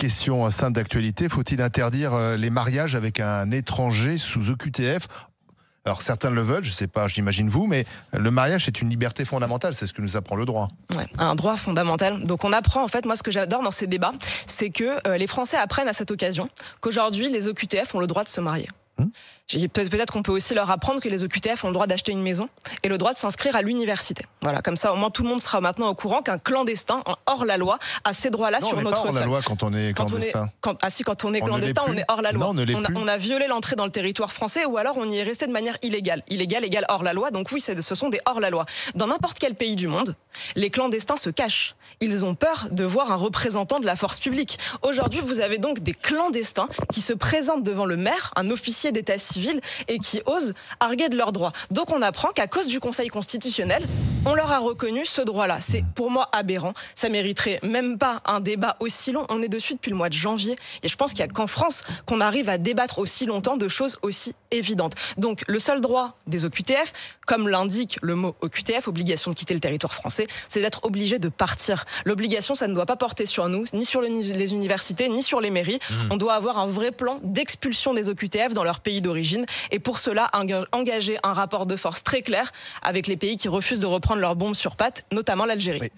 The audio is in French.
question simple d'actualité. Faut-il interdire les mariages avec un étranger sous OQTF? Alors certains le veulent, je ne sais pas, j'imagine vous, mais le mariage est une liberté fondamentale, c'est ce que nous apprend le droit. Ouais, un droit fondamental. Donc on apprend, en fait, moi ce que j'adore dans ces débats, c'est que les Français apprennent à cette occasion qu'aujourd'hui les OQTF ont le droit de se marier. Peut-être qu'on peut aussi leur apprendre que les OQTF ont le droit d'acheter une maison et le droit de s'inscrire à l'université. Voilà, comme ça au moins tout le monde sera maintenant au courant qu'un clandestin, un hors-la-loi, a ces droits-là sur notre sol. On n'est pas hors-la-loi quand on est clandestin. Quand on est clandestin, on est hors-la-loi. Non, on ne l'est plus. On a violé l'entrée dans le territoire français ou alors on y est resté de manière illégale. Illégal égale hors-la-loi, donc oui, ce sont des hors-la-loi. Dans n'importe quel pays du monde, les clandestins se cachent. Ils ont peur de voir un représentant de la force publique. Aujourd'hui, vous avez donc des clandestins qui se présentent devant le maire, un officier d'état civil, et qui osent arguer de leurs droits. Donc on apprend qu'à cause du Conseil constitutionnel, on leur a reconnu ce droit-là. C'est pour moi aberrant. Ça mériterait même pas un débat aussi long. On est dessus depuis le mois de janvier. Et je pense qu'il n'y a qu'en France qu'on arrive à débattre aussi longtemps de choses aussi évidentes. Donc le seul droit des OQTF, comme l'indique le mot OQTF, obligation de quitter le territoire français, c'est d'être obligé de partir. L'obligation, ça ne doit pas porter sur nous, ni sur les universités, ni sur les mairies. On doit avoir un vrai plan d'expulsion des OQTF dans leur pays d'origine. Et pour cela, engager un rapport de force très clair avec les pays qui refusent de reprendre leurs bombes sur pattes, notamment l'Algérie. Oui.